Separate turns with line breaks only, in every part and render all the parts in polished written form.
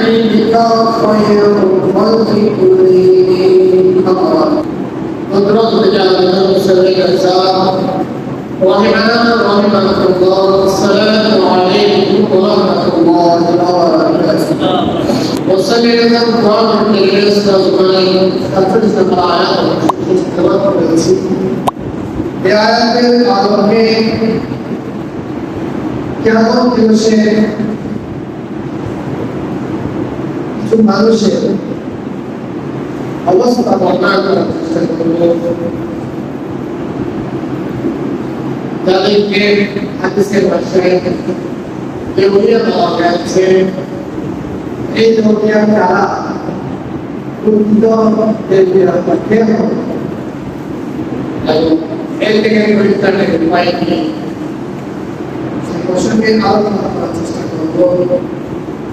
بك خير الخلق كلهم. قدرت رجال المسلمين الزار رحمنا ورحمكم الله. السلام عليكم ورحمة الله وبركاته. وصلي لنا الله بالرزق والغنى حفظنا الآيات والتوكل. يا رب العالمين কেমন দিবসে কিছু মানুষের অবস্থা বর্ণনা করার চেষ্টা করব, যাদেরকে হাদিসের ভাষায় দেউলিয়া বলা হয়েছে। এই দেউলিয়া কারা? প্রকৃত দেউলিয়ার মধ্যে এর থেকে পরিত্রাণের উপায় কি প্রসঙ্গে আলোচনা করার চেষ্টা করব।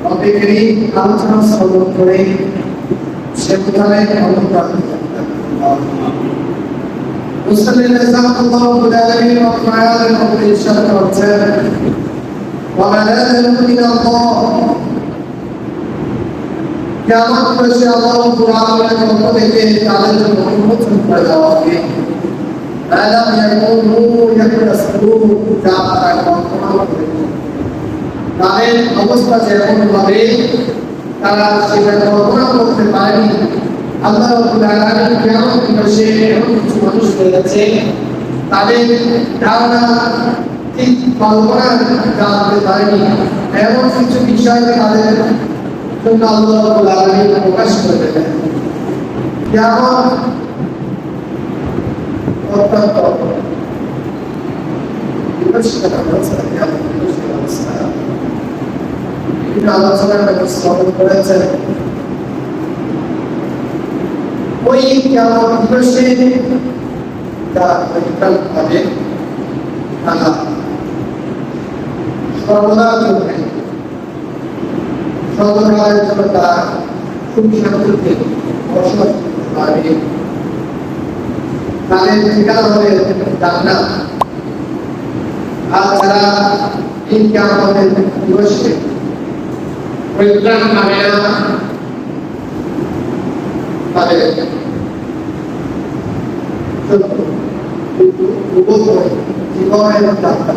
অনেকেরই আলোচনা শ্রবণ করে সে কোথায় অনুপ্রাণ মুসলিম জাযাকাল্লাহু আলাইহি ওয়া সাল্লাম আমাদের ইরশাদ করছেন ওয়া আলাযু মিনাল্লাহ। কিয়ামত পর্যন্ত আল্লাহ কুরআনের পক্ষ থেকে তাদের জন্য উন্মোচন করে দেওয়া হবে। আলাম ইয়াকুনু ইয়াকরাসুন যা তারা কল্পনা করে। তাদের অবস্থা যেমন ভাবে তারা সেটা কল্পনা করতে পারেনি। আল্লাহ রাব্বুল আলামিন কিয়ামত দিবসে এমন কিছু মানুষ রয়েছে তাদের ধারণা ঠিক কল্পনা করতে পারেনি, এমন কিছু বিষয় তাদের জন্য আল্লাহ রাব্বুল আলামিন প্রকাশ করে দেবেন। কিয়ামত অত্যন্ত বিভীষিকার অবস্থা। বিভিন্ন আলোচনার ব্যবস্থা করেছেন। ওই কিয়ামত দিবসে যারা পরিত্রাণ পাবে তারা সর্বদা চলবে, সর্বকালের জন্য তারা খুব শান্তিতে বসবাস করতে পারবে। তাদের ঠিকানা হবে জান্নাত। আর যারা এই কিয়ামতের দিবসে পরিত্রাণ পাবে না তাদের জীবনের যাত্রা।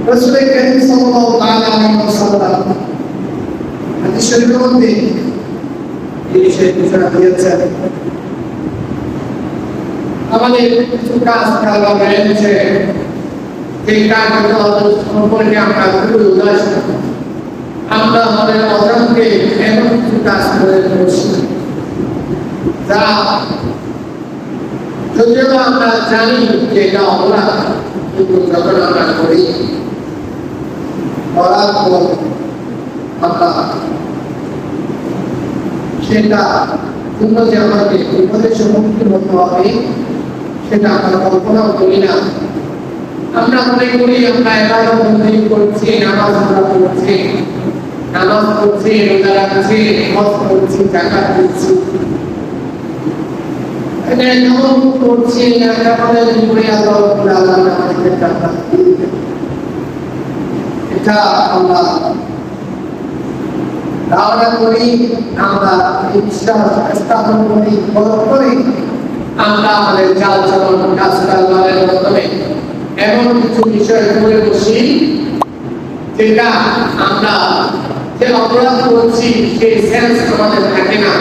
রাসূল কারীম সাল্লাল্লাহু তাআলা আলাইহি ওয়াসাল্লাম হাদিস শরীফের মধ্যে এই বিষয়ে ঘোষণা দিয়েছেন। আমাদের কিছু কাজ করা রয়েছে, যে কাজগুলো সম্পর্কে আমরা খুবই উদাসীন। আমরা আমাদের অজান্তে এমন কিছু কাজ করে বসি যা যদিও আমরা জানি যে এটা অপরাধ, কিন্তু যখন আমরা করি করার পর আমরা সেটা যে আমাকে বিপদের সম্মুখীন হতে হবে সেটা আমরা কল্পনাও করি না। আমরা মনে করি আমরা ইবাদত বন্দেগী করছি, নামাজ আমরা পড়ছি, নামাজ পড়ছি, রোজা রাখছি, হজ করছি, যাকাত দিচ্ছি, এটা কেমন করছি না আমাদের জীবনে আল্লাহ রাব্বুল আলামিন আমাদেরকে জান্নাত দিবেন। এটা আমরা ধারণা করি, আমরা এই বিশ্বাস স্থাপন করি, বড় করি। আমরা আমাদের চাল চলন কাজ কারবারের মাধ্যমে এমন কিছু বিষয় করে বসি যেটা আমরা যে অপরাধ করছি সেই সেন্স আমাদের থাকে না।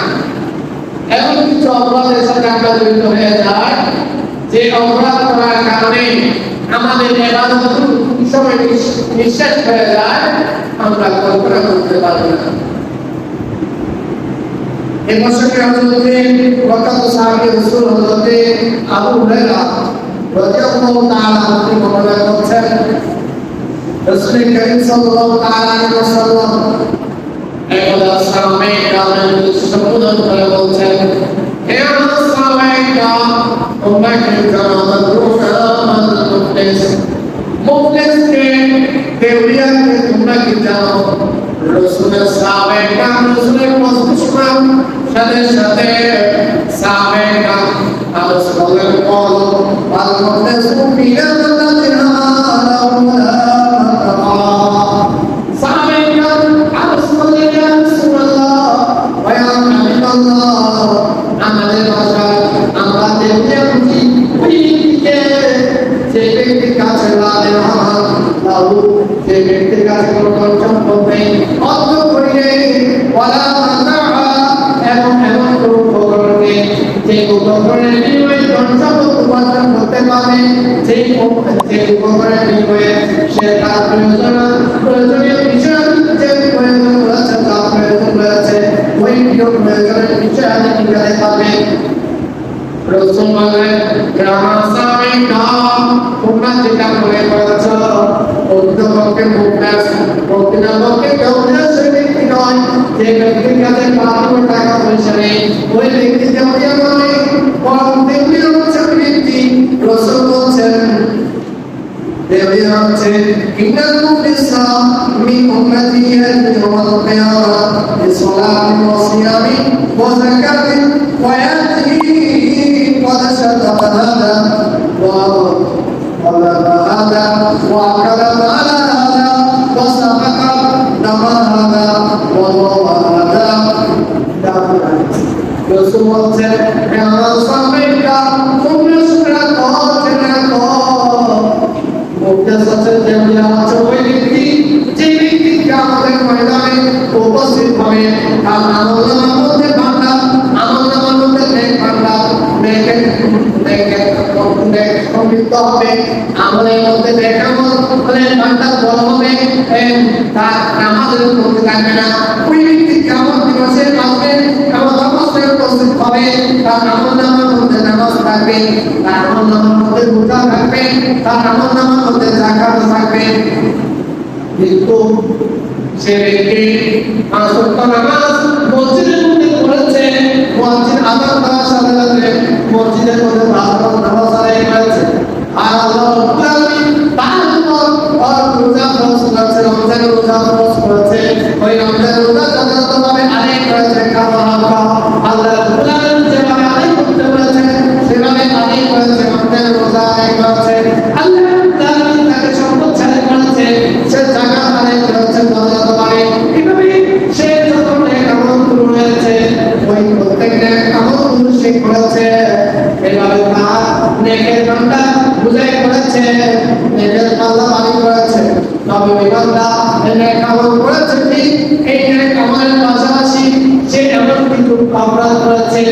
এমন কিছু অপরাধের সাথে আমরা জড়িত হয়ে যায় যে অপরাধ করার কারণে আমাদের ইবাদত সময় নিঃশেষ হয়ে যায়, আমরা কল্পনা করতে পারি না। এই প্রসঙ্গে হযরতে প্রখ্যাত সাহাবী রাসূল হযরতে আবু হুরায়রা রাদিয়াল্লাহু তাআলা আনহু বর্ণনা করছেন, রাসূল কারীম সাল্লাল্লাহু তাআলা আলাইহি ওয়াসাল্লাম একদা সাহাবায়ে কেরামের সম্বোধন করে বলছেন, হে আমার সাহাবায়ে কেরাম, তোমরা কি জানো মুফলিসকে দেউলিয়াকে তোমরা কি জানো? রাসূলের সাহাবায়ে কেরাম রাসূলের পছন্দ সাথে সাথে সাহাবায়ে কেরাম রাসূলের কল আল মুফলিসু ফিল্লাযিনা আলাউলা সাহাবায়ে কেরাম রাসূলের উপকরণের বিনিময়ে ধনসম্পদ উপার্জন করতে পারবে, যে উপকরণের বিনিময়ে সে তার প্রয়োজনীয় বিষয় যে প্রয়োজন রয়েছে, তা প্রয়োজন রয়েছে, ওই প্রয়োজনের বিষয় আমি মেটাতে পারবে। রাসূল বলেন, গ্রামাসামিকা তোমরা যেটা মনে করেছ অধ্যপক্ষে মুখনাস প্রকৃতপক্ষে কেউনা সে ব্যক্তি নয়, যে ব্যক্তির কাছে পাঁচশো টাকা পয়সা নেই, ওই ব্যক্তি দেউলিয়া নয়, বরং দেউলিয়া হচ্ছে ব্যক্তি। রাসূল বলছেন দেউলিয়া হচ্ছে ইন্নাল মুফলিসা মিন উম্মতি ইয়াউমাল কিয়ামাহ বিসসালাতি ওয়া সিয়ামি ওয়া যাকাতি ওয়া ইয়াতি قد شتم هذا وظلم هذا وأكل مال هذا وسفك دم هذا وضرب هذا রাসূল বলছেন আমার সামনেটা তোমরা শুনে রাখো মুক্তাসাসের দেওয়া আছে ওই ব্যক্তি যে ব্যক্তি কিয়ামতের ময়দানে উপস্থিত হবে, তার আমলনামার মধ্যে বান্দা আমলনামার মধ্যে নেক বান্দা সমৃদ্ধ হবে, আমলের মধ্যে দেখানো হলে বান্দা বড় হবে, তার নামাজের মধ্যে থাকবে না। ওই ব্যক্তি কেমন দিবসে আসবে, কেমন অবস্থায় উপস্থিত হবে, তার আমলনামার মধ্যে নামাজ থাকবে, তার আমলনামার মধ্যে রোজা থাকবে, তার আমলনামার মধ্যে যাকাত থাকবে, কিন্তু সে ব্যক্তি পাঁচ ওয়াক্ত নামাজ মসজিদের মধ্যে পড়েছে, মসজিদ আযান দেওয়ার সাথে সাথে মসজিদের মধ্যে নামাজ আদায় করেছে, আর আল্লাহ রাব্বুল আলামিন তার উপর রোজা ফরজ করেছে, রমজানের রোজা ফরজ করেছে, ওই রমজানের রোজা যথাযথভাবে আদায় করেছে, আল্লাহ রাব্বুল আলামিন যেভাবে আদায় করতে বলেছে সেভাবে আদায় করেছে, রমজানের রোজা আদায় করেছে, আল্লাহ রাব্বুল আলামিন তাকে সম্পদ ছাড় করেছে, সে যাকাত আদায় করেছে যথাযথভাবে। এভাবে সে যত নেক আমল রয়েছে ওই প্রত্যেক নেক আমলগুলো সে করেছে, এভাবে তার নেকের বান্দা বুঝাই করেছে, নেকের পাল্লা ভারী করেছে, তবে ওই বান্দা নেক আমল করেছে ঠিক, এই নেক আমলের পাশাপাশি সে এমন কিছু অপরাধ করেছে।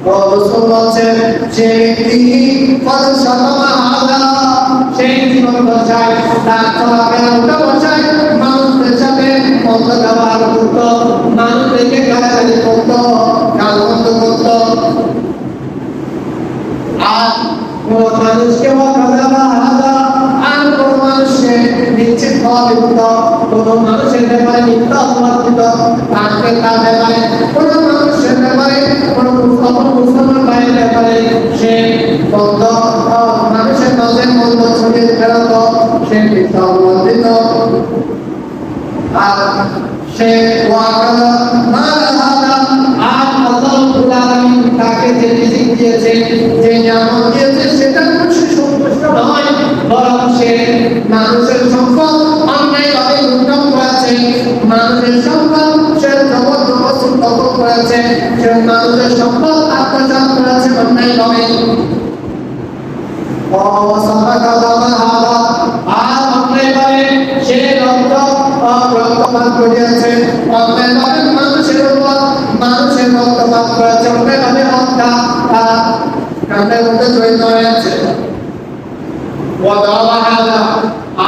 রাসূল বলছেন যে ব্যক্তি ফল সাতামা হাদা, সেই জীবন বাঁচায়, তার চলাফেরা উল্টা বাঁচায়, মানুষদের সাথে মন্দ ব্যবহার করত, মানুষদেরকে গালাগালি করত, গালমন্দ করত, আর কোন মানুষকে আর কোন মানুষকে নিশ্চিত হওয়া দিত, কোন মানুষের ব্যাপারে মিথ্যা অপবাদ দিত, তাকে তার ব্যাপারে কোন মানুষের ব্যাপারে কোন মুসলমান ভাইয়ের ব্যাপারে সে বন্ধ মানুষের মাঝে মন্দ ছড়িয়ে ফেলত, সে মিথ্যা অপবাদ দিত, আর সে ওয়াকালা মাল হাদা, আর আল্লাহ রাব্বুল আলামিন তাকে যে রিজিক দিয়েছে, যে নিয়ামত দিয়েছে, সেটা খুশি সন্তুষ্ট নয়, বরং সে মানুষের সম্পদ অন্যায়ভাবে লুণ্ঠন করেছে, মানুষের সম্পদ সে জবরদস্তি দখল করেছে, সে মানুষের সম্পদ আত্মসাৎ করেছে অন্যায়ভাবে। আর অন্যায়ভাবে সে রক্তপাত করিয়াছে, অন্যায়ভাবে মানুষের উপর মানুষের রক্তপাত করেছে, অন্যায়ভাবে হত্যা তার কাণ্ডের মধ্যে জড়িত হয়েছে।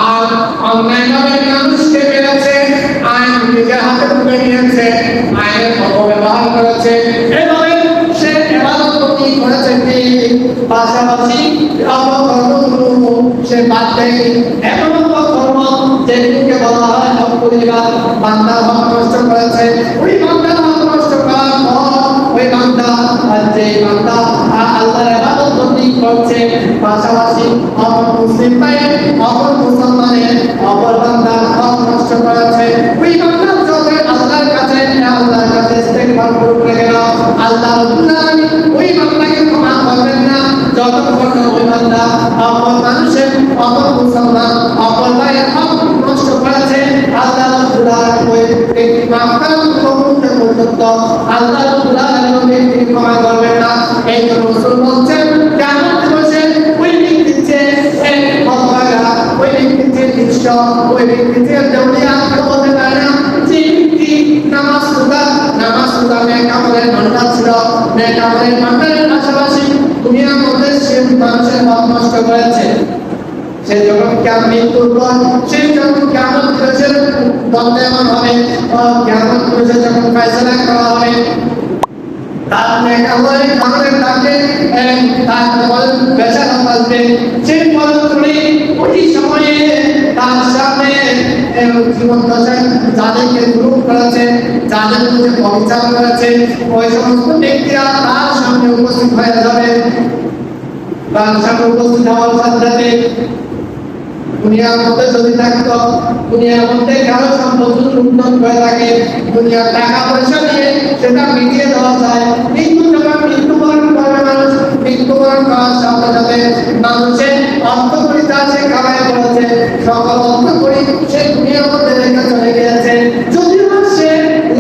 আর অন্যায়ভাবে মানুষকে মেরেছে, আইন নিজের হাতে তুলে নিয়েছে, আইনের অপব্যবহার করেছে, এভাবে সে ইবাদত করেছে ঠিক, পাশাপাশি অপকর্মগুলো সে বাদ দেয়নি। এমন অপকর্ম যেগুলোকে বলা হয় হক পরিবার, বান্দার হক নষ্ট করেছে, ওই বান্দার হক নষ্ট করার পর ওই বান্দা যে বান্দা আল্লাহর ইবাদত করছে, পাশাপাশি অপর মুসলিম ভাইয়ের অপর মুসলমানের অপর বান্দার হক নষ্ট করেছে, ওই বান্দা যখন আল্লাহর কাছে ইস্তেগফার করতে গেল, আল্লাহ রাব্বুল আলামিন ওই বান্দাকে ক্ষমা করবেন না যতক্ষণ ওই বান্দা অপর মানুষের অপর মুসলমান অপর ভাইয়ের হক নষ্ট করেছে। আল্লাহ রাব্বুল আলামিন ওই ব্যক্তি মাফ করার পর্যন্ত আল্লাহ রাব্বুল আলামিন ব্যক্তি ক্ষমা করবেন না। এই জন্য রাসূল বলছেন কিয়ামত দিবসে ওই ব্যক্তির চেয়ে হতভাগা, ওই ব্যক্তির চেয়ে নিঃস্ব, ওই ব্যক্তির চেয়ে দেউলিয়া কেউ হতে পারে না। যে ব্যক্তি নামাজ রোজা নেক আমলের ভান্ডার ছিল, নেক আমলের ভান্ডারের মৃত্যুর পর সেই যখন কিয়ামত দিবসের দণ্ডায়মান হবে, কিয়ামত দিবসে যখন ফয়সালা করা হবে, তার নেকামল আমাদের তাকে তার বল বেচারা আসবে, সেই বল করে ওই সময়ে তার সামনে জীবন দশায় যাদেরকে গ্রুপ করেছে, যাদের মধ্যে পবিচার করেছে, ওই সমস্ত ব্যক্তিরা তার সামনে উপস্থিত হয়ে যাবে। তার সামনে উপস্থিত হওয়ার সাথে সাথে দুনিয়ার মধ্যে যদি থাকতো, দুনিয়ার মধ্যে কারো সম্পদ লুণ্ঠন করে থাকে, দুনিয়ার টাকা পয়সা দিয়ে সেটা মিটিয়ে দেওয়া যায়, কিন্তু যখন মৃত্যুবরণ করবে মানুষ, মৃত্যুবরণ করার সাথে সাথে মানুষের অর্থ করি তা সে কামাই করেছে, সকল অর্থ করি সে দুনিয়ার মধ্যে রেখে চলে গিয়েছে। যদিও সে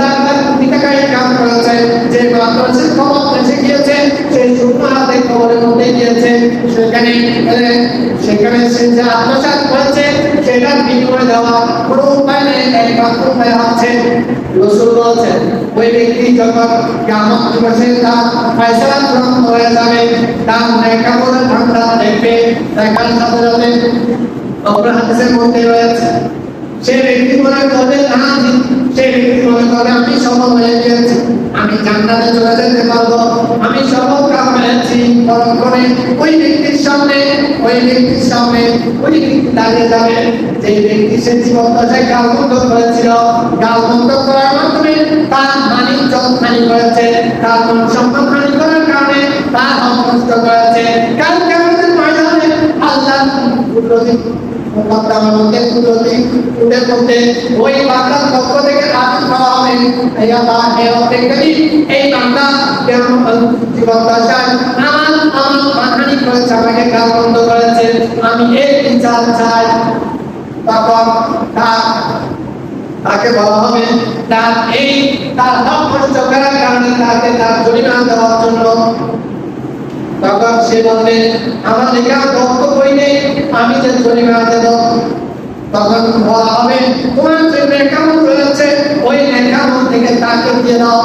লাখ লাখ কোটি টাকা ইনকাম করেছে, যে মাত্র সে খবর বেঁচে গিয়েছে, সেই শূন্য হাতে খবরের মধ্যে গিয়েছে, সেখানে সেখানে সে যে আত্মসাৎ করেছে সেটার বিনিময় দেওয়া কোনো উপায় নেই, একমাত্র উপায় আছে রাসূল বলেছেন ওই ব্যক্তি যখন কিয়ামত দিবসে তার ফয়সালা চূড়ান্ত হয়ে যাবে, তার নেকামলের ভান্ডার দেখবে, দেখার সাথে সাথে আমরা হাদিসের মধ্যে রয়েছে সে ব্যক্তি মনে করবে না, সে ব্যক্তি মনে করবে আমি সফল হয়ে গিয়েছি, আমি জান্নাতে চলে যেতে পারবো, আমি সফল কাম হয়েছি। পরক্ষণে ওই ব্যক্তির সামনে ওই ব্যক্তি দাঁড়িয়ে যাবে যে ব্যক্তি সে জীবন দশায় গালমন্দ করেছিল, গালমন্দ করার মাধ্যমে তার মানিক হানি করেছে, তার মান সম্মান হানি করার কারণে তার হক নষ্ট করেছে। কাল কিয়ামতের ময়দানে আল্লাহ কুদরতি মুকদ্দমার মধ্যে কুদরতি উঠে পড়তে ওই বান্দার পক্ষ থেকে আদেশ করা হবে, এই আল্লাহ এই বান্দা জীবন দশায় আমার মানহানি করেছে, আমাকে গালমন্দ করেছে, আমি এর বিচার চাই। তখন তাকে বলা হবে তার হক নষ্ট করার কারণে তাকে তার জরিমানা দেওয়ার জন্য। তখন সে বলবে আমার লেখা দক্ষ বই নেই, আমি যে জরিমানা দেব। তখন বলা হবে তোমার যে নেকামল রয়েছে ওই নেকামল থেকে তাকে দিয়ে দাও।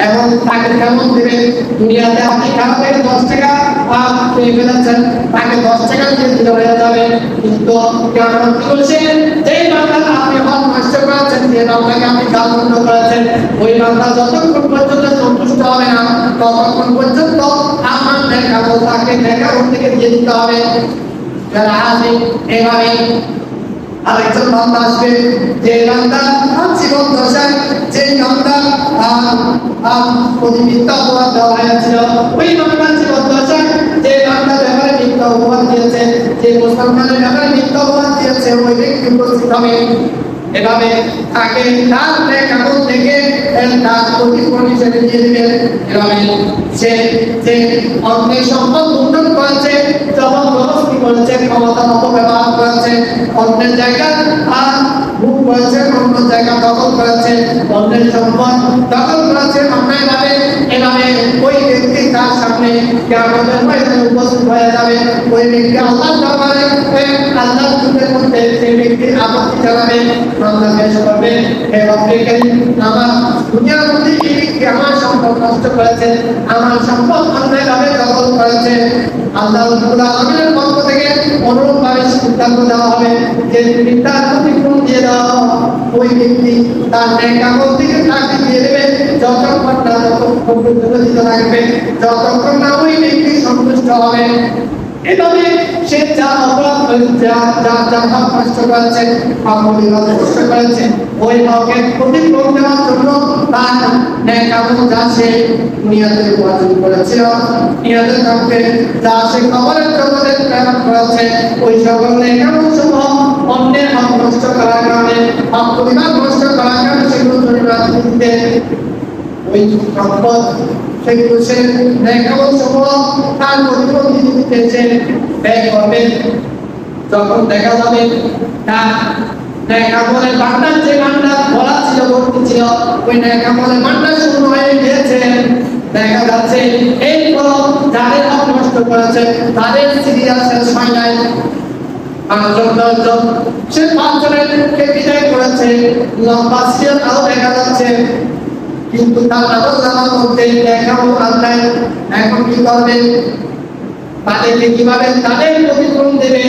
এখন তাকে কেমন দেবে? দুনিয়াতে আপনি কাউকে 10 টাকা পেয়ে ফেলেছেন, তাকে 10 টাকা দিয়ে দিলে হয়ে যাবে, কিন্তু কেমন কি বলছে যে বান্দা আপনি হক নষ্ট করেছেন, যে বান্দাকে আপনি গালমন্দ করেছেন, ওই বান্দা যতক্ষণ পর্যন্ত সন্তুষ্ট হবে না ততক্ষণ পর্যন্ত আমার নেকামল তাকে নেকামল থেকে দিয়ে দিতে হবে। যারা আছে এভাবে আরেকজন বান্দা আসবে, যে বান্দা জীবন দশায় যে বান্দা মিথ্যা অপবাদ দেওয়া হয়েছিল, ওই বান্দা জীবন দশায় যে বান্দা ব্যাপারে মিথ্যা অপবাদ দিয়েছে, যে মুসলমানের ব্যাপারে মিথ্যা অপবাদ দিয়েছে, ওই ব্যক্তি উপস্থিত হবে। এভাবে তাকে তার নেকামল থেকে তার প্রতিফল হিসেবে দিয়ে দিবেন। এভাবে সে যে অন্যের সম্পদ লুণ্ঠন করেছে, জবরদস্তি করেছে, ক্ষমতার অপব্যবহার করেছে, অন্যের জায়গা ভোগ করেছে, অন্য জায়গা দখল করেছে, অন্যের সম্পদ দখল করেছে অন্যায়ভাবে, এভাবে ওই ব্যক্তি তার সামনে কিয়ামতের ময়দানে উপস্থিত হয়ে যাবে। ওই ব্যক্তি আল্লাহর দরবারে আল্লাহর চোখের মধ্যে সেই ব্যক্তি আপত্তি জানাবে, আল্লাহ পেশ করবে, হে রব্বে কারীম, আমার দুনিয়ার মধ্যে এই ব্যক্তি আমার সম্পদ নষ্ট করেছে, আমার সম্পদ অন্যায়ভাবে দখল করেছে। আল্লাহ রাব্বুল আলামিনের পক্ষ থেকে অনুরূপভাবে সিদ্ধান্ত দেওয়া হবে যে তুমি তার প্রতিফল দিয়ে দাও। ওই ব্যক্তি তার নেকামল থেকে তাকে দিয়ে দেবে, যতক্ষণ না ততক্ষণ পর্যন্ত দিতে থাকবে, যতক্ষণ না ওই ব্যক্তি সন্তুষ্ট হবে। এভাবে সে যা অপরাধ করেছে, যা হক নষ্ট করেছে, নষ্ট করেছে, ওই হকের প্রতিফল দেওয়ার জন্য তার নেকামল যা সে দুনিয়াতে উপার্জন করেছিল, দুনিয়াতে কাউকে যা সে কবরের জগতে প্রেরণ করেছে, ওই সকল নেকামল সমূহ অন্যের হক নষ্ট করার কারণে, হক পরিবার নষ্ট করার কারণে সেগুলো জরিমানা দিতে ওই সম্পদ সেগুলো সে নেকামল সমূহ তার প্রতিফল দিতে ব্যয় করবে। যখন দেখা যাবে তার নেকামলের ভান্ডার, যে ভান্ডার ভরা ছিল, ভর্তি ছিল, ওই নেকামলের ভান্ডার শূন্য হয়ে গিয়েছে, দেখা যাচ্ছে এরপর যাদের হক নষ্ট করেছে তাদের সিরিয়াল শেষ হয় নাই, 5-10 সে 5 জনেরকে বিদায় করেছে, লম্বা সিরিয়াল তাও দেখা যাচ্ছে, কিন্তু তার আমল নামার মধ্যে নেকামল আর নাই। এখন কি করবে? তাদেরকে কিভাবে তাদের প্রতিক্রম দেবে,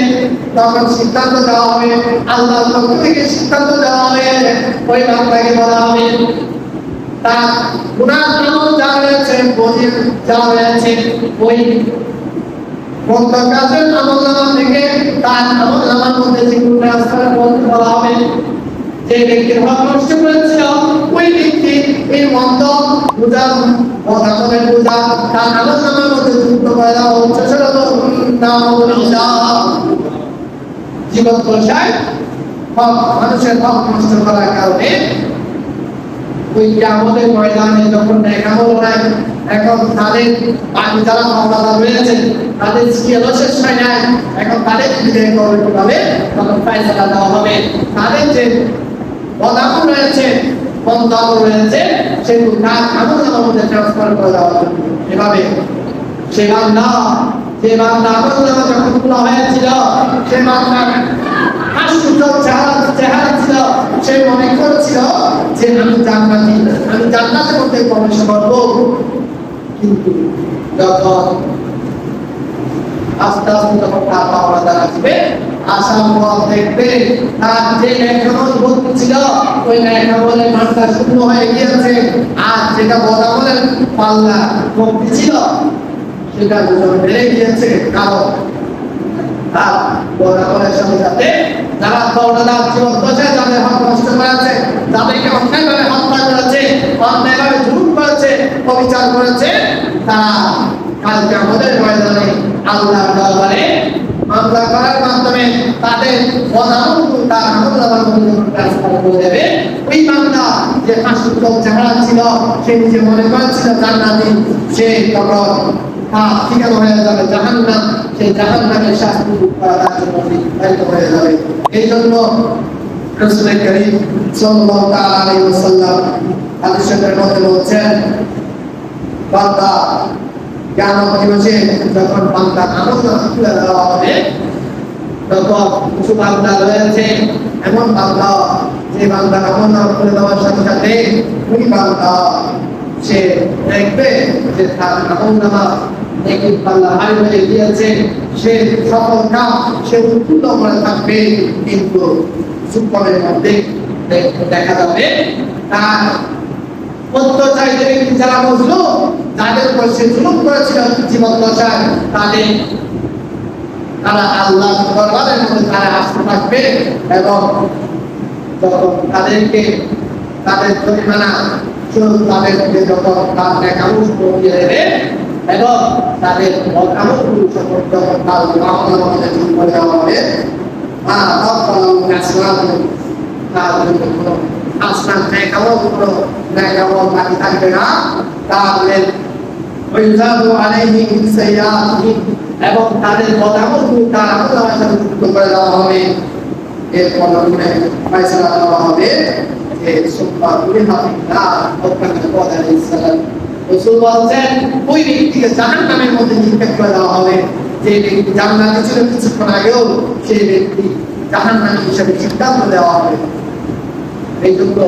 তখন সিদ্ধান্ত দেওয়া হবে, আল্লাহর পক্ষ থেকে সিদ্ধান্ত দেওয়া হবে। ওই বান্দাকে বলা হবে তার গুনাহ আমল যা রয়েছে, বদির যা রয়েছে, ওই বন্ধ কাজের আমলনামা থেকে তার আমলনামার মধ্যে যেগুলো ট্রান্সফার করতে বলা হবে। যে ব্যক্তির হক নষ্ট করেছিল ওই ব্যক্তি এই মন্দ বোঝা আমলের বোঝা তার আমলনামার মধ্যে যুক্ত করে দেওয়া হচ্ছে। সেটা তো জীবন দশায় হক মানুষের হক নষ্ট করার কারণে ওই আমাদের ময়দানে যখন দেখাবো নাই, এখন তাদের বাকি যারা মামলাদার রয়েছে তাদের সিএলও শেষ হয় নাই, এখন তাদের বিদায় করতে হবে, তখন ফায়সালা দেওয়া হবে। তাদের যে বদামল রয়েছে, বন্দামল রয়েছে, সেগুলো তার আমলনামার মধ্যে ট্রান্সফার করে দেওয়া হবে। এভাবে সে বান্দা আমলনামা যখন খোলা হয়েছিল, সে বান্দার হাস্যজ্জ্বল চেহারা ছিল, সে মনে করছিল যে আমি জান্নাতের মধ্যে প্রবেশ করব। কিন্তু যখন আস্তে আস্তে যখন তার পাওনাদার আসবে, আসার পর দেখবে তার যে ন্যায়সঙ্গত ভক্তি ছিল ওই ন্যায়সঙ্গতের মানটা শূন্য হয়ে গিয়েছে, আর যেটা বদামলের পাল্লা ভক্তি ছিল সেটা বেড়ে গিয়েছে। কারণ তার বদামলের সাথে সাথে যারা পাওনাদার জীবন দশায় যাদের হক নষ্ট করেছে, যাদেরকে অন্যায়ভাবে হত্যা করেছে, অন্যায়ভাবে জুলুম করেছে, অবিচার করেছে, তারা কালকে আমাদের ময়দানে আল্লাহর দরবারে মামলা করার মাধ্যমে তাদের বদামলগুলো তার আমলনামার মধ্যে ট্রান্সফার করে দেবে। ওই বান্দা যে হাস্যজ্জ্বল চেহারা ছিল, সে নিজে মনে করেছিল জান্নাতি, সে তখন ঠিকানা হয়ে যাবে জাহান্নাম, সেই জাহান্নামের শাস্তি ভোগ করা তার জন্য নির্ধারিত হয়ে যাবে। এই জন্য রাসূল করিম সাল্লাল্লাহু আলাইহি ওয়াসাল্লাম হাদিসের মধ্যে বলছেন, বান্দা কিয়ামত দিবসে যখন বান্দার আমলনামা খুলে দেওয়া হবে, তখন কিছু বান্দা রয়েছে এমন বান্দা যে বান্দার আমলনামা খুলে দেওয়ার সাথে সাথে ওই বান্দা সে দেখবে যে তার আমলনামা নেকির পাল্লা ভারী হয়ে গিয়েছে, সে সকল কাজ সে উৎফুল্ল করে থাকবে, কিন্তু সুকমের মধ্যে দেখা যাবে তার অত্যাচারী ব্যক্তি যারা মজলুম, যাদের উপর সে জুলুম করেছিল জীবন দশায়, তারা আল্লাহর দরবারের মধ্যে তারা আসতে থাকবে, এবং যখন তাদেরকে তাদের জরিমানা তাদেরকে যখন তার নেকামুশ দিয়ে দেবে এবং তাদের অকামগুলো যখন তার আমলনামার মধ্যে যোগ করে দেওয়া হবে, তার জন্য কোনো আসমান কোনো বাকি থাকবে না। তাহলে এবং তাদের বদামলগুলো তার আমলনামার সাথে যুক্ত করে দেওয়া হবে। এরপর ফয়সালা দেওয়া হবে যে রাসূল বলেন ওই ব্যক্তিকে জাহান্নামের মধ্যে নিক্ষেপ করে দেওয়া হবে। যে ব্যক্তি জান্নাতে ছিল কিছুক্ষণ আগেও, সেই ব্যক্তি জাহান্নামী হিসেবে সিদ্ধান্ত দেওয়া হবে। এই জন্য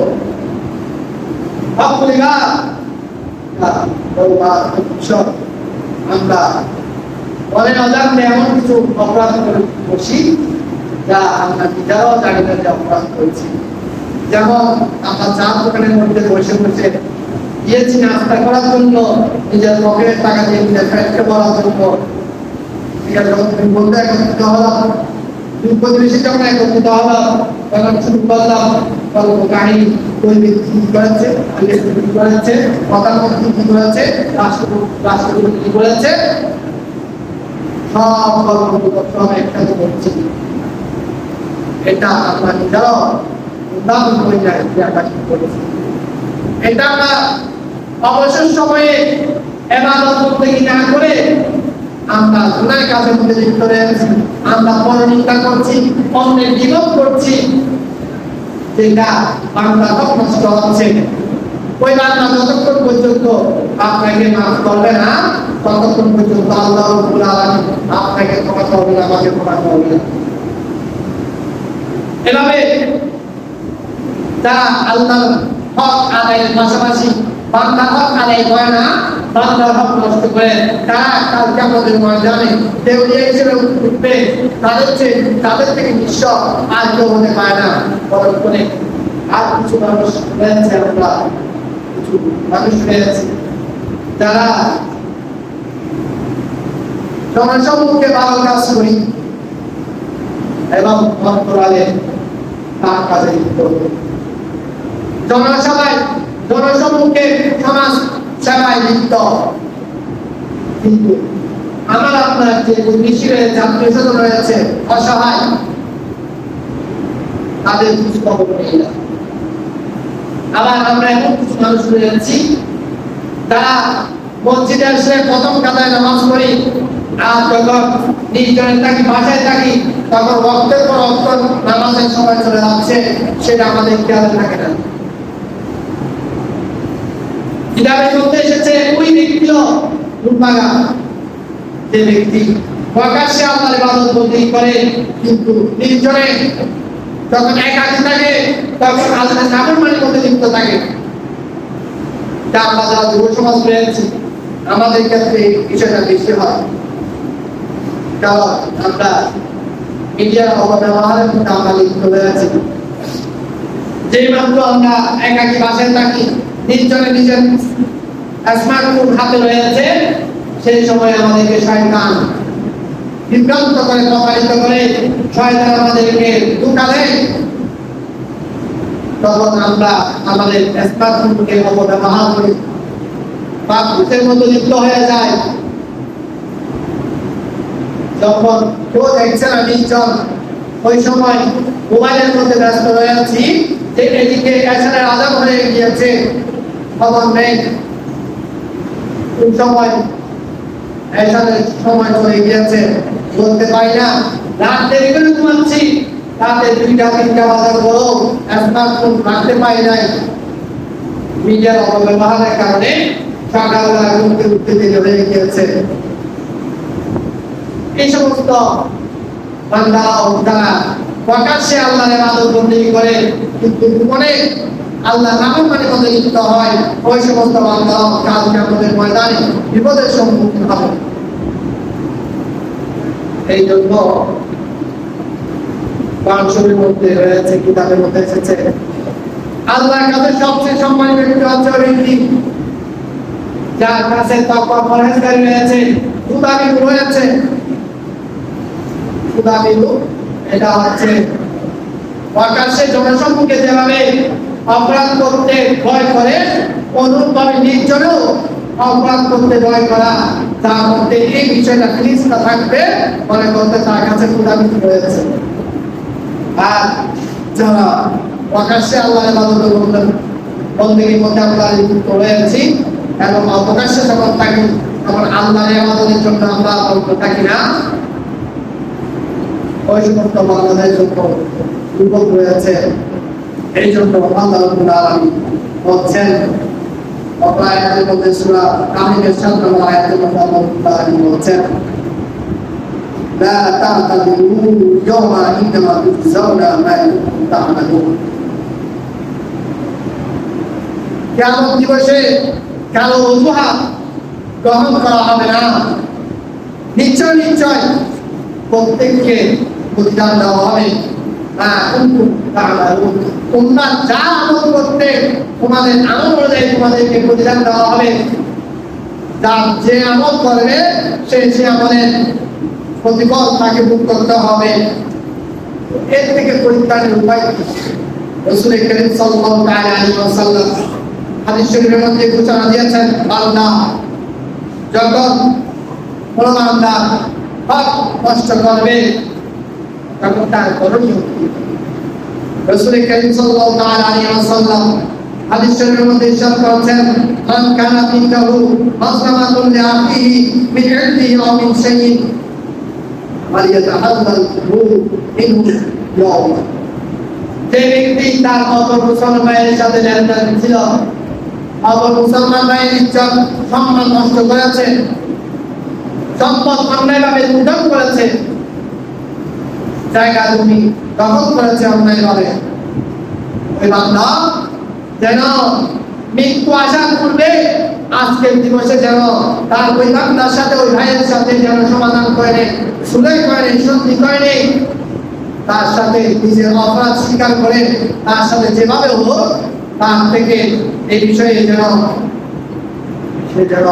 আমরা মনে অজান্তে এমন কিছু অপরাধ করছি যা আমরা নিজেরাও জানি না যে অপরাধ করেছি। যেমন আমরা চার দোকানের মধ্যে বসে বসে গিয়েছি নাস্তা করার জন্য, নিজের পকেটের টাকা দিয়ে নিজের ফ্যাটকে বলার জন্য, বলতে একত্রিত হলাম, প্রতিবেশী যখন একত্রিত হলাম তখন শুরু করলাম গল্প কাহিনী, ওই ব্যক্তি কি করেছে, কি করেছে, প্রধানমন্ত্রী কি করেছে, রাষ্ট্রপতি কি করেছে, সব গল্পগুলো সব একসাথে করছি। এটা আমরা নিজেরাও উদাহরণ হয়ে যায় যে আমরা কি করেছি। এটা আমরা অবসর সময়ে ইবাদত করতে না করে আমরা গুনাহ কাজের মধ্যে লিপ্ত রয়েছি, আমরা পরনিন্দা করছি, অন্যের গীবত করছি, যেটা বান্দা হক নষ্ট হচ্ছে। ওই বান্দা যতক্ষণ পর্যন্ত আপনাকে মাফ করবে না, ততক্ষণ পর্যন্ত আল্লাহ রাব্বুল আলামিন আপনাকে ক্ষমা করবে না, আমাকে ক্ষমা করবে না। এভাবে যারা আল্লাহর হক আদায়ের পাশাপাশি বান্দার হক আদায় করে না, বান্দার হক নষ্ট করে তারা কাল কিয়ামতের ময়দানে দেউলিয়া হিসেবে উঠবে। তাদের থেকে নিঃস্ব আর কেউ হতে পারে না। পরক্ষণে আর কিছু মানুষ রয়েছে, আমরা কিছু মানুষ রয়েছে যারা জনসম্মুখে ভালো কাজ করি এবং অন্তরালে তার কাজে লিপ্ত। জনসম্মুখে সমাজ সেবায় লিপ্ত, কিন্তু আমার আপনার যে নিশি রয়েছে, আত্মীয় স্বজন রয়েছে, অসহায়, তাদের কিছু খবর নেই না। আবার আমরা এমন কিছু মানুষ রয়েছি তারা মসজিদে এসে প্রথম কাতায় নামাজ পড়ি, আর যখন নির্জনে থাকি, বাসায় থাকি, তখন ওয়াক্তের পর ওয়াক্ত নামাজের সময় চলে যাচ্ছে, সেটা আমাদের খেয়ালে থাকে না। কিতাবের মধ্যে এসেছে ওই ব্যক্তিও দুর্ভাগা, যে ব্যক্তি প্রকাশ্যে আল্লাহর ইবাদত বন্দেগী করে কিন্তু নির্জনে যখন একাকী থাকে তখন আল্লাহর নাফরমানির মধ্যে লিপ্ত থাকে। তা আমরা যারা যুব সমাজ রয়েছে আমাদের ক্ষেত্রে বিষয়টা বেশি হয়, কারণ আমরা মিডিয়ার অপব্যবহারের মধ্যে আমরা লিপ্ত রয়েছি। যে মাত্র আমরা একাকী বাসায় থাকি, নির্জনে নিজের স্মার্টফোন হাতে রয়েছে, সেই সময় আমাদেরকে শয়তান বিভ্রান্ত করে, প্রতারিত করে, শয়তান আমাদেরকে ধোঁকা দেয়। তখন আমরা আমাদের স্মার্টফোনকে অপব্যবহার করি বা ভূতের মতো লিপ্ত হয়ে যায়। যখন কেউ দেখছে না, নির্জন, ওই সময় মোবাইলের মধ্যে ব্যস্ত হয়ে আছি, যে এদিকে এশারের আযান হয়ে গিয়েছে, খবর নেই। কোন সময় এশারের সময় চলে গিয়েছে বলতে পারি না, রাত দেরি করে ঘুমাচ্ছি, রাতে 2টা-3টা বাজার পরও স্মার্টফোন রাখতে পারি নাই। মিডিয়ার অপব্যবহারের কারণে সকালবেলা ঘুম থেকে উঠতে দেরি হয়ে গিয়েছে। এই সমস্ত বান্দা যারা প্রকাশ্যে আল্লাহর ইবাদত বন্দেগী করে কিন্তু গোপনে আল্লাহর নাফরমানির মধ্যে লিপ্ত হয়, ওই সমস্ত বান্দা কাল কিয়ামতের ময়দানে বিপদের সম্মুখীন হবে। এই জন্য কোরআন শরীফের মধ্যে রয়েছে, কিতাবের মধ্যে এসেছে, আল্লাহর কাছে সবচেয়ে সম্মানিত ব্যক্তি হচ্ছে ওই ব্যক্তি যার কাছে তাকওয়া পরহেজগারি রয়েছে, খুদাবিদ রয়েছে। খুদাবিদ এটা হচ্ছে প্রকাশ্যে জনসম্মুখে যেভাবে অপরাধ করতে ভয় করে, অনুরূপভাবে নির্জনেও অপরাধ করতে ভয় করা, তার মধ্যে এই বিষয়টা ফিরিস্তা থাকবে মনে করতে তার কাছে খুদাবিদ রয়েছে। আর যারা প্রকাশ্যে আল্লাহর ইবাদত বন্দেগীর মধ্যে আমরা লিপ্ত রয়েছি এবং অপ্রকাশ্যে যখন থাকি তখন আল্লাহর ইবাদতের জন্য আমরা তৎপর থাকি না, ওই সমস্ত বান্দাদের জন্য দুর্ভোগ রয়েছে। এই জন্য আল্লাহ রাব্বুল আলামিন বলছেন আয়াতের মধ্যে সূরা কাহফের 7 নম্বর আয়াতের মধ্যে আল্লাহ রাব্বুল আলামিন বলছেন, লা তা'তাযিরু ইয়াওমা ইন্নামা তুজজাউনা মা কুনতুম তা'মালুন। কিয়ামত দিবসে কারো অজুহাত গ্রহণ করা হবে না। নিশ্চয় প্রত্যেককে প্রতিদান দেওয়া হবে। তোমরা যা আমল করতে তোমাদের আমল অনুযায়ী তোমাদেরকে প্রতিদান দেওয়া হবে। যার যে আমল করবে সে আমলের প্রতিফল তাকে ভোগ করতে হবে। এর থেকে পরিত্রাণের উপায় কি? রাসূল করিম সাল্লাল্লাহু আলাইহি ওয়াসাল্লাম হাদিস শরীফের মধ্যে ঘোষণা দিয়েছেন, বান্দা যখন কোনো বান্দা হক নষ্ট করবে তখন তার করণীয় কি? রাসূল করিম সাল্লাল্লাহু আলাইহি ওয়াসাল্লাম হাদিস শরীফের মধ্যে ইরশাদ করেছেন, মান কানা ইনদাহু মাসলামাতুন লিআখিহি মিন ইলমিহি ওয়া মিন শাইইন ফালিয়াতাহাল্লাল মিনহু ইয়াওম। যে ব্যক্তি তার অপর মুসলমান ভাইয়ের সাথে লেনদেন ছিল, অপর মুসলমান ভাইয়ের ইজ্জত সম্মান নষ্ট করেছে, সম্পদ অন্যায়ভাবে লুণ্ঠন করেছে, জায়গা জমি দখল করেছে অন্যায়ভাবে, ওই বান্দা যেন মৃত্যু আসার পূর্বে আজকের দিবসে যেন তার ওই বান্দার সাথে ওই ভাইয়ের সাথে যেন সমাধান করে নেই, সুলহ করে নেই, সন্ধি করে নেই, তার সাথে নিজের অপরাধ স্বীকার করে তার সাথে যেভাবে হোক তার থেকে এই বিষয়ে যেন সে যেন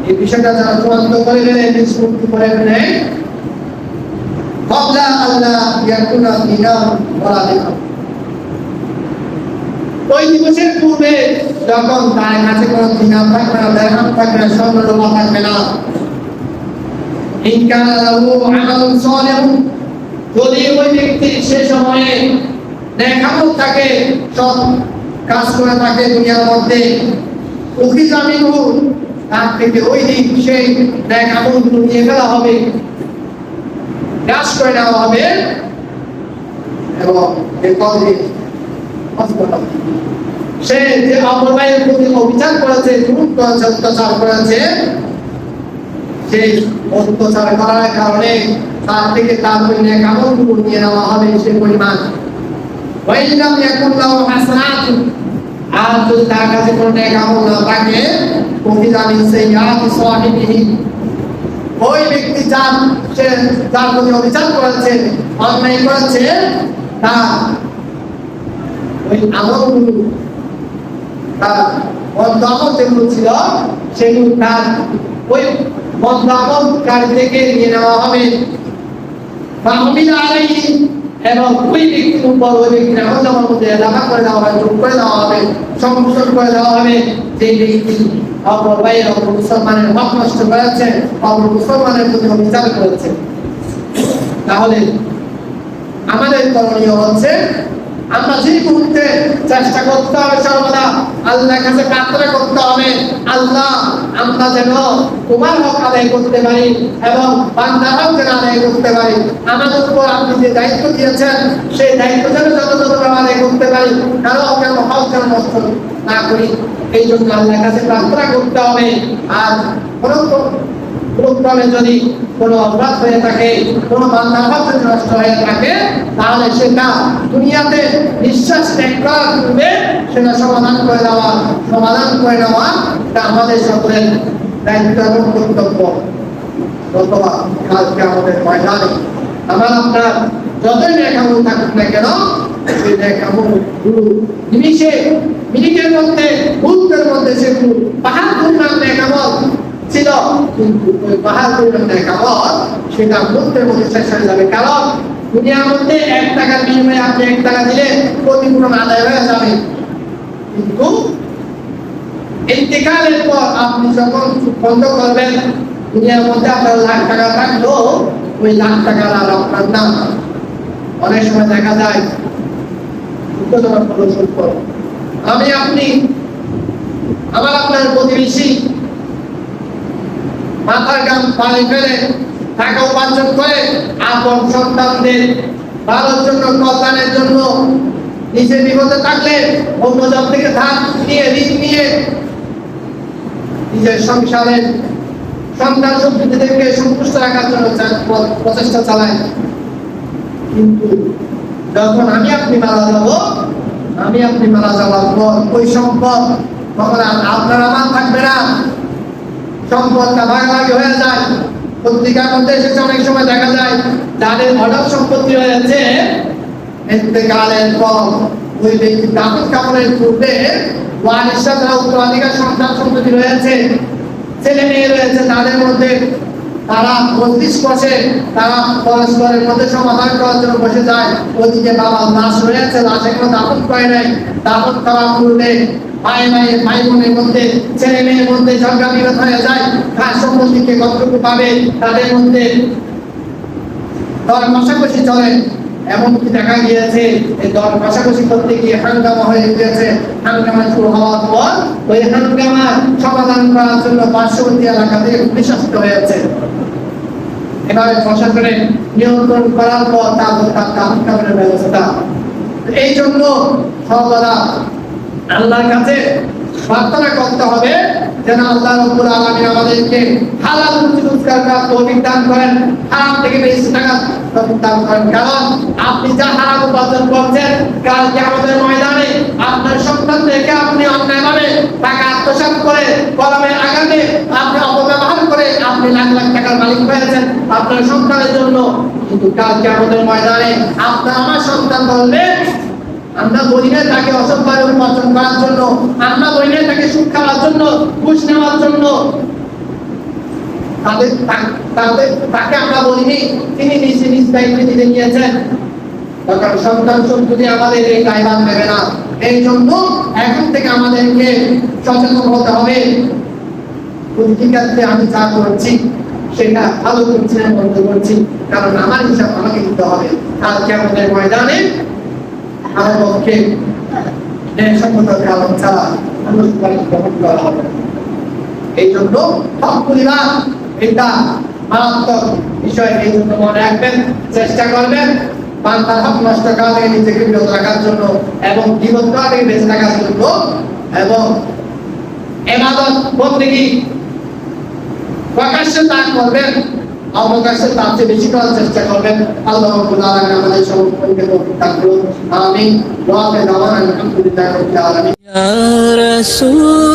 এই বিষয়টা যেন চূড়ান্ত করে ফেলে, নিষ্পত্তি করে ফেলে কবলা আল্লাহ ইয়াকুনা দিনাম ওয়ালা দিরহাম। ওই দিবসের পূর্বে যখন তার কাছে কোনো দিনাম থাকবে না, দিরহাম থাকবে না, স্বর্ণ রূপা থাকবে না, ইন কানা লাহু আমালুন সালিহুন, যদি ওই ব্যক্তি সে সময়ে নেক আমল থাকে, সৎ কাজ করে থাকে দুনিয়ার মধ্যে, উখিযা মিনহু, তার থেকে ওই দিন সেই নেক আমলগুলো নিয়ে ফেলা হবে, গ্রাস করে নেওয়া হবে এবং সে যে অপর ভাইয়ের প্রতি অবিচার করেছে, জুলুম করেছে, অত্যাচার করেছে, সেই অত্যাচার করার কারণে তার থেকে তার ওই নেক আমলগুলো নিয়ে নেওয়া হবে সে পরিমাণ। ওয়াইলাম ইয়াকুন লাহু হাসানাতুন, আর যদি তার কাছে কোনো নেক আমল না থাকে, উখিযা মিন সাইয়্যাতি সাহিবিহি, ওই ব্যক্তি যার প্রতি অবিচার করেছে, অন্যায় করেছে, তার ওই আমলগুলো, তার বদ্ধ আমল যেগুলো ছিল সেগুলো তার ওই বদ্ধ আমলকারী থেকে নিয়ে নেওয়া হবে, এবং ওই ব্যক্তির উপর ওই ব্যক্তির আমলনামার মধ্যে এলাকা করে দেওয়া হবে, যোগ করে দেওয়া হবে, সংশোধন করে দেওয়া হবে, যে ব্যক্তি অপর ভাইয়ের, অপর মুসলমানের হক নষ্ট করেছে, অপর মুসলমানের প্রতি অবিচার করেছে। তাহলে আমাদের করণীয় হচ্ছে আমরা যে মুহূর্তে চেষ্টা করতে হবে সর্বদা আল্লাহর কাছে প্রার্থনা করতে হবে, আল্লাহ আমরা যেন তোমার হক আদায় করতে পারি এবং বান্দার হক যেন আদায় করতে পারি, আমাদের উপর আপনি যে দায়িত্ব দিয়েছেন সেই দায়িত্ব যেন যথাযথভাবে আদায় করতে পারি, কারো হক যেন নষ্ট না করি, এই জন্য আল্লাহর কাছে প্রার্থনা করতে হবে। আর কোনক্রমে যদি কোনো অপরাধ হয়ে থাকে, কোনো বান্দার হক যদি নষ্ট হয়ে থাকে, তাহলে সেটা দুনিয়াতে নিঃশ্বাস ত্যাগ করার পূর্বে সেটা সমাধান করে নেওয়া এটা আমাদের সকলের দায়িত্ব এবং কর্তব্য। অথবা কালকে আমাদের ময়দানে আমার আপনার যতই নেক আমল থাকুক না কেন, সেই নেক আমলগুলো মিনিটের মধ্যে, মুহূর্তের মধ্যে সেগুলো পাহাড় পরিমাণ নেক আমল ছিল, কিন্তু ওই পাহাড় পরিমাণ নেক আমল সেটা মুহূর্তের মধ্যে শেষ হয়ে যাবে। কারণ দুনিয়ার মধ্যে 1 টাকার বিনিময়ে আপনি 1 টাকা দিলে ক্ষতিপূরণ আদায় হয়ে যাবে, কিন্তু ইন্তেকালের পর আপনি যখন বন্ধ করবেন, দুনিয়ার মধ্যে আপনার লাখ টাকা থাকলো, ওই লাখ টাকা আর আপনার না। অনেক সময় দেখা যায় আমি আপনি, আমার আপনার প্রতিবেশী মাথার গাম পানি ফেলে টাকা উপার্জন করে আপন সন্তানদের ভালোর জন্য, কল্যাণের জন্য, নিজে বিপদে থাকলে অন্যজন থেকে ধার নিয়ে, ঋণ নিয়ে নিজের সংসারের সন্তান সন্ততিদেরকে সন্তুষ্ট রাখার জন্য প্রচেষ্টা চালায়। কিন্তু যখন আমি আপনি মারা যাওয়ার পর ওই সম্পদ তখন আপনার আমার থাকবে না, সম্পদটা ভাগাভাগি হয়ে যায়। পত্রিকার মধ্যে এসেছে, অনেক সময় দেখা যায় যাদের অঢল সম্পত্তি হয়েছে, ইন্তেকালের পর ওই ব্যক্তি দাফন কাফনের পূর্বে ওয়ারিসরা, যারা উত্তরাধিকার সন্তান সন্ততি রয়েছে, ছেলে মেয়ে রয়েছে, তাদের মধ্যে তারা মজলিস বসে, তারা পরস্পরের মধ্যে সমাধান করার জন্য বসে যায়। ওদিকে বাবা লাশ রয়েছে, লাশ এখনো দাফন করে নাই, দাফন করার পূর্বে ভাই বোনের মধ্যে, ছেলে মেয়ের মধ্যে ঝগড়া বিরোধ হয়ে যায়, কার সম্পত্তিকে কতটুকু পাবে, তাদের মধ্যে দর কষাকষি চলে। এমনকি দেখা গিয়েছে এই দর কষাকষি করতে গিয়ে হাঙ্গামা হয়ে গিয়েছে। হাঙ্গামা শুরু হওয়ার পর ওই হাঙ্গামা সমাধান করার জন্য পার্শ্ববর্তী এলাকা থেকে পুলিশ আসতে হয়েছে। এভাবে প্রশাসনের নিয়ন্ত্রণ করার পর তারপর তার কাফনের ব্যবস্থা। এই জন্য সর্বদা আল্লাহর কাছে প্রার্থনা করতে হবে যেন আল্লাহ রাব্বুল আলামিন আমাদেরকে হালাল রুজি রোজগার করার তৌফিক দান করেন, হারাম থেকে বেঁচে থাকার তৌফিক দান করেন। কারণ আপনি যা হারাম উপার্জন করছেন, কাল কিয়ামতের ময়দানে আপনার সন্তানদেরকে আপনি অন্যায়
আত্মসাৎ করে, কলমের আঘাতে আপনি অপব্যবহার করে আপনি লাখ লাখ টাকার মালিক হয়েছেন আপনার সন্তানের জন্য। কিন্তু কালকে আমাদের ময়দানে আপনার আমার সন্তান বলবে, আমরা বলিনে তাকে অসৎভাবে উপার্জন করার জন্য, আমরা বলিনে তাকে সুখ খাওয়ার জন্য, ঘুষ নেওয়ার জন্য, তাকে আমরা বলিনি, তিনি নিজ দায়িত্ব নিজে নিয়েছেন। তখন সন্তান সন্ততি আমাদের এই দায়ভার নেবে না। এই জন্য এখন থেকে আমাদেরকে সচেতন হতে হবে। ঠিক আছে, আমি যা করছি সেটা ভালো করছি না মন্দ করছি, কারণ আমার হিসাব আমাকে দিতে হবে। কালকে আমাদের ময়দানে আমার পক্ষে সম্মতার কারণ ছাড়া অন্য সুপারিশ গ্রহণ করা হবে। এই জন্য হক পরিবার এটা মারাত্মক বিষয়। এই জন্য মনে রাখবেন, চেষ্টা করবেন বান্দার হক নষ্ট করা থেকে নিজেকে বিরত রাখার জন্য এবং জীবন করা থেকে বেঁচে থাকার জন্য, এবং ইবাদত বন্দেগী প্রকাশ্যে তা করবেন, অবকাশে তার চেয়ে বেশি করার চেষ্টা করবেন। আল্লাহ রাব্বুল আলামিন আমাদের সকলকে তৌফিক দান করুন। আমিন। ওয়া আখিরু দাওয়ানা আলহামদুলিল্লাহি রাব্বিল আলামিন।
ইয়া রাসূল